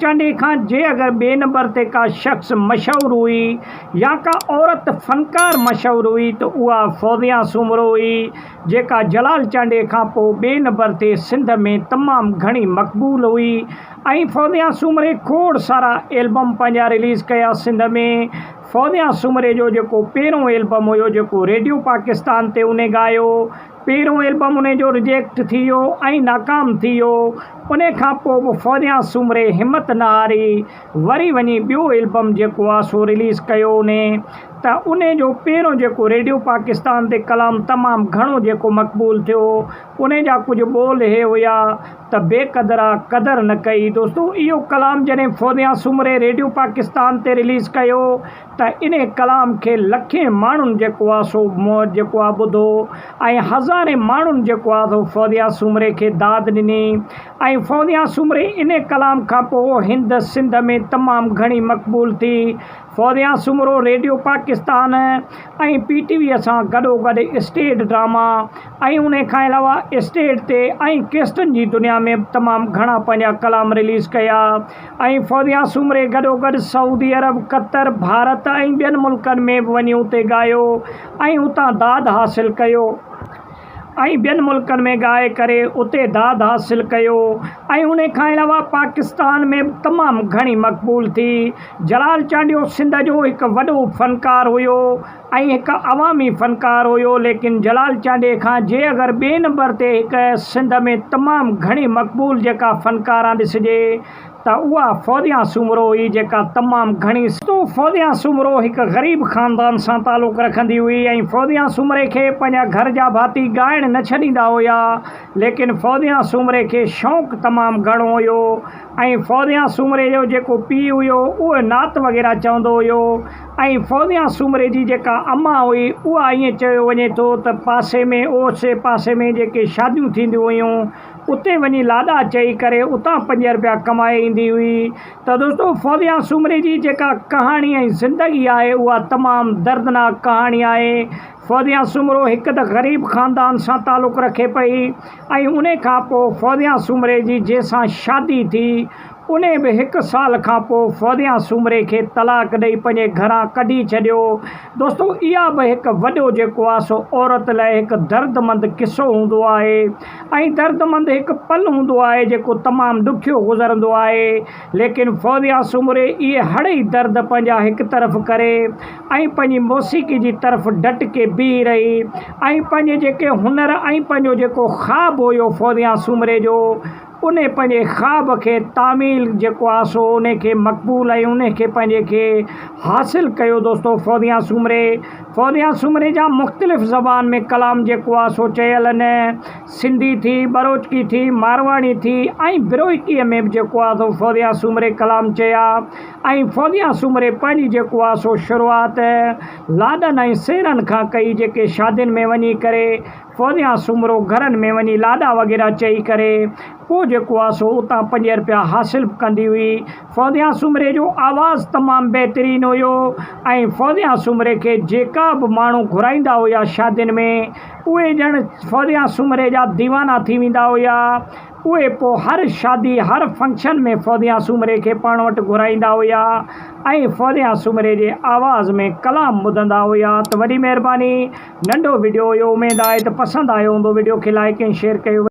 चांडे खां जे अगर बे नंबर ते का शख्स मशहूर हुई या का औरत फनकार मशहूर हुई तो उहा फौजिया सूमरो हुई, जेका जलाल चांडे खां पोइ बे नंबर ते सिंध में तमामु घणी मक़बूल हुई। ऐं फौजिया सूमरे खोड़ सारा एल्बम पंहिंजा रिलीज़ कया सिंध में। फौजिया सूमरे जो जेको पहिरों एल्बम हुयो जेको रेडियो पाकिस्तान ते उन गायो, पहिरों एल्बम उन जो रिजेक्ट थी वियो ऐं नाकाम थी वियो। उन खां पोइ बि फौजिया सूमरे हिमत न हारी, वरी वञी ॿियो एल्बम जेको आहे सो रिलीज़ कयो उन। त उन जो पहिरों जेको रेडियो पाकिस्तान ते कलाम तमामु घणो जेको मक़बूल थियो, उन जा कुझु ॿोल हे हुया त बेक़दरा क़दर न कई। दोस्तों इहो कलाम जॾहिं फौजिया सूमरे रेडियो पाकिस्तान ते रिलीज़ कयो त इन कलाम खे लखे माण्हुनि जेको आहे सो जेको आहे ॿुधो ऐं हज़ारे माण्हुनि जेको आहे सो फौजिया सूमरे खे दाद ॾिनी। ऐं फौजिया सूमरे इन कलाम खां पोइ हिंद सिंध में तमामु घणी मक़बूल थी। फौजिया सूमरो रेडियो पाकिस्तान ऐं PTV सां गॾोगॾु स्टेट ड्रामा ऐं उन खां अलावा स्टेट ते ऐं केस्टनि जी दुनिया में तमामु घणा पंहिंजा कलाम रिलीज़ कया। ऐं फौजिया सूमरे गॾोगॾु सऊदी अरब, क़तर, भारत ऐं ॿियनि मुल्कनि में बि वञी उते ॻायो ऐं उतां दाद हासिलु कयो ऐं ॿियनि मुल्कनि में ॻाए करे उते दाद हासिलु कयो। ऐं उन खां अलावा पाकिस्तान में तमामु घणी मक़बूल थी। जलाल चांडियो सिंध जो हिकु वॾो फ़नकार हुयो ऐं हिकु अवामी फ़नकार हुयो, लेकिन जलाल चांडे खां जे अगरि ॿिए नंबर ते हिकु सिंध में तमामु घणी मक़बूल जेका फ़नकारा ॾिसिजे त उहा फौजिया सूमरो हुई, जेका तमामु घणी। फौजिया सूमरो हिकु ग़रीब ख़ानदान सां तालुक़ु रखंदी हुई ऐं फौजिया सूमरे खे पंहिंजा घर जा भाती ॻाइण न छॾींदा हुया, लेकिन फौजिया सूमरे खे शौक़ु तमामु घणो हुयो। ऐं फौजिया सूमरे जो जेको पीउ हुयो उहो नात वग़ैरह चवंदो हुयो। ऐं फौजिया सूमरे जी जेका अम्मा हुई उहा ईअं चयो वञे थो त पासे में ओसे पासे में जेके शादियूं थींदियूं हुयूं उते वञी लाॾा चई करे उतां 5 रुपया कमाए ईंदी हुई। त दोस्तों फौजिया सूमरे जी जेका कहाणी ऐं ज़िंदगी आहे उहा तमामु दर्दनाक कहाणी आहे। फौजिया सूमरो हिकु त ग़रीब ख़ानदान सां तालुक़ु रखे पई ऐं उन खां पोइ फौजिया सूमरे जी जंहिंसां शादी थी उन बि 1 साल खां पोइ फौजिया सूमरे खे तलाक ॾेई पंहिंजे घरां कढी छॾियो। दोस्तों इहा बि हिकु वॾो जेको आहे सो औरत लाइ हिकु दर्दमंद किसो हूंदो आहे ऐं दर्दमंद हिकु पल हूंदो आहे जेको तमामु ॾुखियो गुज़रंदो आहे। लेकिन फौजिया सूमरे इहे हड़ई दर्द पंहिंजा हिकु तरफ़ करे ऐं पंहिंजी मौसीक़ी जी तरफ़ डट के बीह रही ऐं पंहिंजे जेके हुनर ऐं पंहिंजो जेको ख़्वाबु हुयो फौजिया सूमरे जो, उन पंहिंजे ख़्वाब खे तामील जेको आहे सो उन खे मक़बूल ऐं उन खे पंहिंजे खे हासिलु कयो। दोस्तों फौजिया सूमरे जा मुख़्तलिफ़ ज़बान में कलाम जेको आहे सो चयल आहिनि। सिंधी थी, बरोचकी थी, मारवाड़ी थी ऐं बिरोइकीअ में बि जेको आहे सो फौजिया सूमरे कलाम चया। ऐं फौजिया सूमरे पंहिंजी जेको आहे सो शुरूआति लाॾनि ऐं सेरनि खां कई, जेके शादियुनि में वञी करे फौजिया सूमरो घरनि में वञी लाॾा वग़ैरह चई करे पोइ जेको आहे सो उतां 5 रुपया हासिलु कंदी हुई। फौजिया सूमरे जो आवाज़ु तमामु बहितरीनु हुयो ऐं फौजिया सूमरे खे जेका बि माण्हू घुराईंदा हुया शादियुनि में उहे ॼण फौजिया सूमरे जा दीवाना थी वेंदा हुया। उहे पोइ हर शादी हर फंक्शन में फौजिया सूमरे खे पाण वटि घुराईंदा हुया ऐं फौजिया सूमरे जे आवाज़ में कलाम ॿुधंदा हुया। त वॾी महिरबानी, नंढो वीडियो हुयो, उमेदु आहे त पसंदि आयो हूंदो। वीडियो खे लाइक ऐं शेयर कयो।